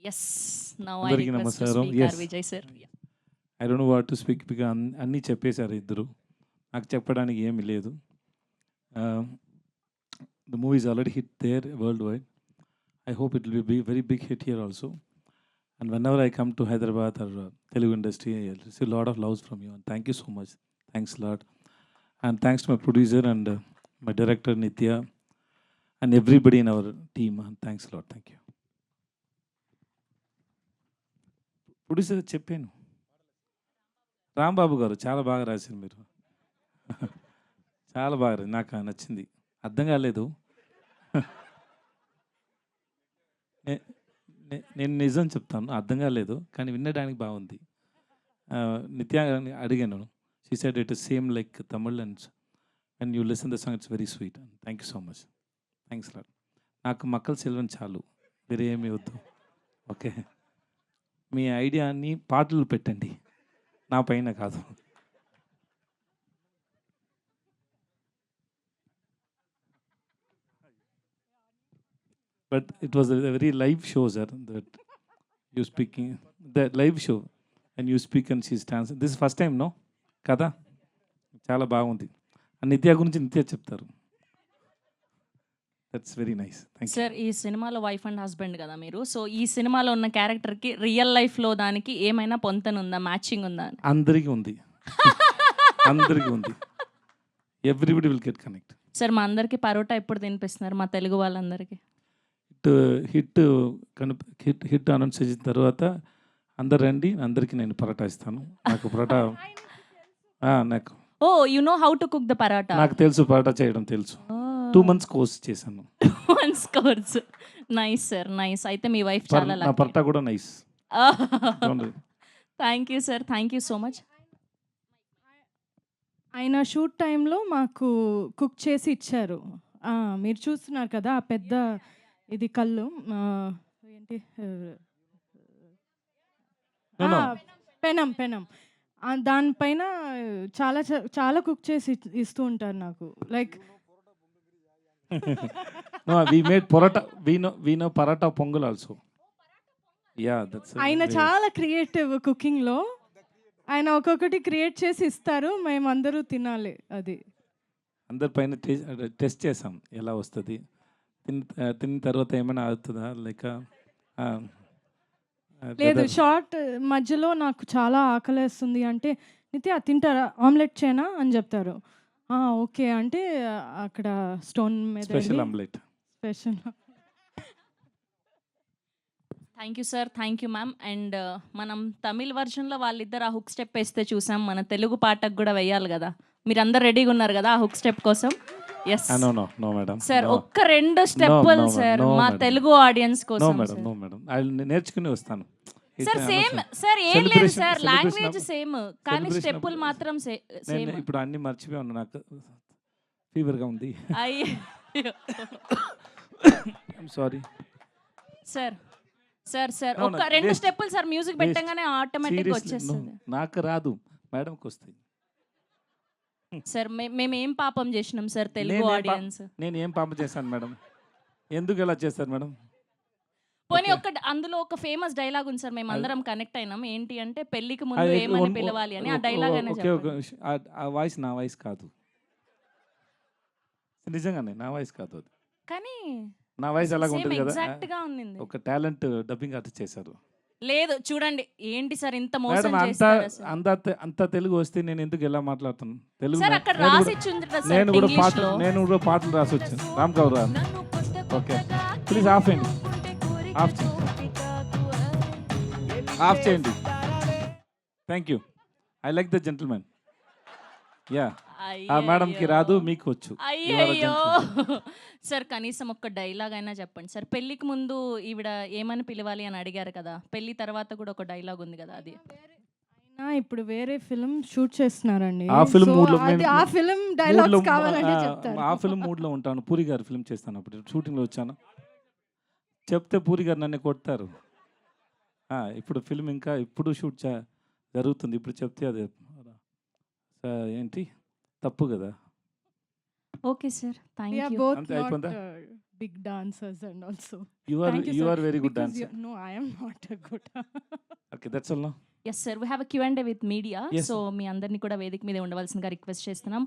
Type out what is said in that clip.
Yes, now I అందరికీ request to నమస్కారం. speak Yes, our Vijay sir. Yeah. I don't know what to speak because అన్నీ చెప్పేశారు ఇద్దరు. నాకు చెప్పడానికి ఏమీ లేదు. The movie is already hit there worldwide. I hope it will be very big hit here also. And whenever I come to Hyderabad or Telugu industry, I receive a lot of love from you. And thank you so much. Thanks a lot. And thanks to my producer and my director Nitya and everybody in our team. And thanks a lot. Thank you. Producer చెప్పాను, రాంబాబు గారు చాలా బాగా రాశారు మీరు. చాలా బాగా నాకు నచ్చింది. అర్థం కాలేదు. నేను నిజం చెప్తాను, అర్థం కాలేదు కానీ వినడానికి బాగుంది. నిత్య అడిగాను, she said it is same like Tamil and you listen the song, it's very sweet. Thank you so much. Thanks lot. నాకు మక్కల సెల్వన్ చాలు, వేరే ఏమీ వద్దు. ఓకే, మీ ఐడియాని పాటలు పెట్టండి, నా పైన కాదు. But it was a very live show, sir, that you speaking, the live show, and you speak and she's dancing. This is first time, no? కదా చాలా బాగుంది. నిత్య గురించి నిత్య చెప్తారు. That's very nice. సార్, ఈ సినిమాలో వైఫ్ అండ్ హస్బెండ్ కదా మీరు, సో ఈ సినిమాలో ఉన్న క్యారెక్టర్కి రియల్ లైఫ్లో దానికి ఏమైనా పొంతనుందా, మ్యాచింగ్ ఉందా? అందరికీ ఉంది. అందరికీ ఉంది. Everybody will get connect. Sir, మా అందరికి పరోటా ఎప్పుడు తినిపిస్తున్నారు, మా తెలుగు వాళ్ళందరికీ? హిట్ హిట్ అనౌన్స్ చేసిన తర్వాత అందరు రండి, అందరికీ నేను పరోటా ఇస్తాను. నాకు పరోటా నాకు oh you know how to cook the parotta? నాకు తెలుసు, పరోటా చేయడం తెలుసు. 2 months కోర్స్ చేశాను. 2 months course. Nice sir, nice. అయితే మీ వైఫ్ చాలా నా పరోటా కూడా nice. Thank you sir, thank you so much. ఆయన షూట్ టైంలో మాకు కుక్ చేసి ఇచ్చారు. మీరు చూస్తున్నారు కదా ఆ పెద్ద ఇది కళ్ళు ఏంటి, పెనం పెనం, దానిపైన చాలా చాలా కుక్ చేసి ఇస్తూ ఉంటారు నాకు. Like we made paratha, we know paratha pongal also. Yeah, that's ఆయన చాలా క్రియేటివ్ కుకింగ్ లో. ఆయన ఒక్కొక్కటి క్రియేట్ చేసి ఇస్తారు, మేమందరూ తినాలి. అది అందరి పైన టెస్ట్ చేసాం ఎలా వస్తుంది, తిన్న తర్వాత ఏమైనా అవుతుందా లేక లేదు. షార్ట్ మధ్యలో నాకు చాలా ఆకలేస్తుంది అంటే, నిత్య తింటారా, ఆమ్లెట్ చేయనా అని చెప్తారు. ఓకే అంటే అక్కడ స్టోన్ మీద special omelette. Special. Thank you sir, thank you ma'am. And మనం తమిళ్ వర్షన్లో వాళ్ళిద్దరు ఆ హుక్ స్టెప్ వేస్తే చూసాం, మన తెలుగు పాటకు కూడా వేయాలి కదా. మీరు అందరు రెడీగా ఉన్నారు కదా ఆ హుక్ స్టెప్ కోసం? Yes. No no no madam. Sir, ఒక్క 2 స్టెప్పులు సార్ మా తెలుగు ఆడియన్స్ నో కోసం. మేడం, నో మేడం, నేర్చుకుని వస్తాను. సార్ సేమ్ సార్, ఏం లేదు సార్, లాంగ్వేజ్ సేమ్ కానీ స్టెప్పులు మాత్రం సేమ్. ఇప్పుడు అన్ని మర్చిపోయాను, నాకు ఫీవర్గా ఉంది. అయ్యో సారీ సార్. సార్ సార్ ఒక 2 స్టెప్పులు సార్, మ్యూజిక్ పెట్టగానే ఆటోమేటిక్ వచ్చేస్తుంది. నాకు రాదు, మేడంకి వస్తాయి. సార్ మేము ఏం పాపం చేసినాం సార్ తెలుగు ఆడియన్స్? నేను ఏం పాపం చేశాను మేడం? ఎందుకు ఎలా చేస్తారు మేడం? పోనీ అందులో ఒక ఫేమస్ డైలాగ్ ఉంది సార్, మేము అందరం కనెక్ట్ అయినాం. ఏంటి అంటే, పెళ్లికి ముందు ఏమని పిలవాలి అని. ఆ డైలాగ్ అయినా ఆ వాయిస్ నా వాయిస్ కాదు, నిజంగానే నా వాయిస్ కాదు అది. కానీ నా వాయిస్ అలాగ ఉంటుంది కదా, ఎగ్జాక్ట్ గా ఉంది. ఒక టాలెంట్ డబ్బింగ్ ఆర్టిస్ట్ చేశారు. లేదు చూడండి, ఏంటి సార్ ఇంత మోసం మేడం? చేస్తారు. అంత తెలుగు వస్తే నేను ఎందుకు ఎలా మాట్లాడుతాను తెలుగు? సార్ అక్కడ రాసి ఇచ్చింది సార్, నేను కూడా పాటలు రాసి వచ్చాను. Ram Gaur. Okay please off చేయండి, ఆఫ్ చేయండి. Thank you. I like the gentlemen. Yeah, ఆ మేడంకి రాదు, మీకు వచ్చు. అయ్యో సార్, కనీసం ఒక్క డైలాగ్ అయినా చెప్పండి సార్. పెళ్లికి ముందు ఈవిడ ఏమని పిలవాలి అని అడిగారు కదా, పెళ్లి తర్వాత కూడా ఒక డైలాగ్ ఉంది కదా, అది. ఇప్పుడు వేరే ఫిల్మ్ షూట్ చేస్తున్నారండి. ఆ ఫిల్మ్ డైలాగ్స్ కావాలంటే చెప్తారు. ఆ ఫిల్మ్ మూడ్ లో ఉంటాను. పూరి గారు ఫిల్మ్ చేస్తాను, అప్పుడు షూటింగ్ లో వచ్చాను. చెప్తే పూరి గారు నన్ను కొడతారు. ఇప్పుడు ఫిల్మ్ ఇంకా ఇప్పుడు షూట్ జరుగుతుంది, ఇప్పుడు చెప్తే అది ఏంటి తప్పు కదా. Okay sir, thank you. అంతే అయిపోయిందా? big dancers and also. You are Thank you, you sir. are very good Because dancer. no, I am not a good. Okay, that's all now. Yes sir we have a Q&A with media. Yes, so మీ అందరినీ కూడా వేదిక మీద ఉండవలసిందిగా request చేస్తున్నాం.